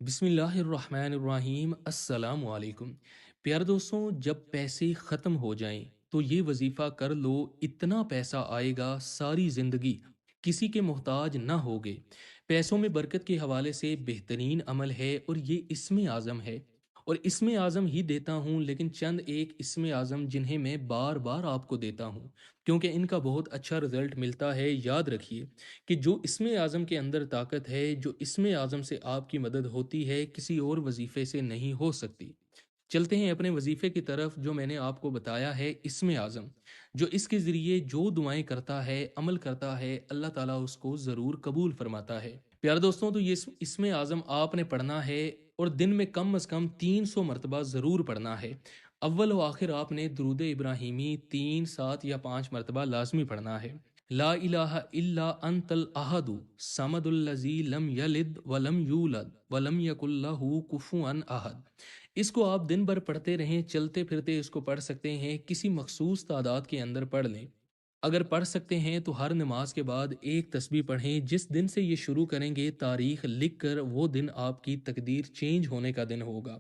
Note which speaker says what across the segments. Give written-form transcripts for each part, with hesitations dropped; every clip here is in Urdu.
Speaker 1: بسم اللہ الرحمن الرحیم السلام علیکم۔ پیارے دوستوں، جب پیسے ختم ہو جائیں تو یہ وظیفہ کر لو، اتنا پیسہ آئے گا ساری زندگی کسی کے محتاج نہ ہوگے۔ پیسوں میں برکت کے حوالے سے بہترین عمل ہے اور یہ اسم اعظم ہے، اور اسم اعظم ہی دیتا ہوں، لیکن چند ایک اسم اعظم جنہیں میں بار بار آپ کو دیتا ہوں کیونکہ ان کا بہت اچھا رزلٹ ملتا ہے۔ یاد رکھیے کہ جو اسم اعظم کے اندر طاقت ہے، جو اسم اعظم سے آپ کی مدد ہوتی ہے، کسی اور وظیفے سے نہیں ہو سکتی۔ چلتے ہیں اپنے وظیفے کی طرف جو میں نے آپ کو بتایا ہے، اسم اعظم، جو اس کے ذریعے جو دعائیں کرتا ہے، عمل کرتا ہے، اللہ تعالیٰ اس کو ضرور قبول فرماتا ہے۔ پیارے دوستوں، تو یہ اسم اعظم آپ نے پڑھنا ہے، اور دن میں کم از کم 300 مرتبہ ضرور پڑھنا ہے۔ اول و آخر آپ نے درود ابراہیمی 3، 7 یا 5 مرتبہ لازمی پڑھنا ہے۔ لا الہ الا انت الاحد صمد الذی لم یلد ولم یولد ولم یکن لہ کفوا احد۔ اس کو آپ دن بھر پڑھتے رہیں، چلتے پھرتے اس کو پڑھ سکتے ہیں، کسی مخصوص تعداد کے اندر پڑھ لیں۔ اگر پڑھ سکتے ہیں تو ہر نماز کے بعد ایک تسبیح پڑھیں۔ جس دن سے یہ شروع کریں گے تاریخ لکھ کر، وہ دن آپ کی تقدیر چینج ہونے کا دن ہوگا۔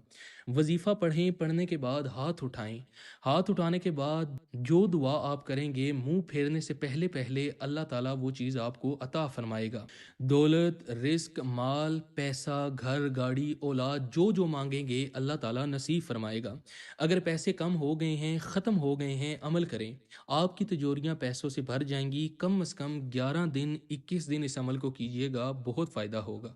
Speaker 1: وظیفہ پڑھیں، پڑھنے کے بعد ہاتھ اٹھائیں۔ ہاتھ اٹھانے کے بعد جو دعا آپ کریں گے، منہ پھیرنے سے پہلے پہلے اللہ تعالیٰ وہ چیز آپ کو عطا فرمائے گا۔ دولت، رزق، مال، پیسہ، گھر، گاڑی، اولاد، جو جو مانگیں گے اللہ تعالیٰ نصیب فرمائے گا۔ اگر پیسے کم ہو گئے ہیں، ختم ہو گئے ہیں، عمل کریں، آپ کی تجوریاں پیسوں سے بھر جائیں گی۔ کم از کم 11 دن، 21 دن اس عمل کو کیجیے گا، بہت فائدہ ہوگا۔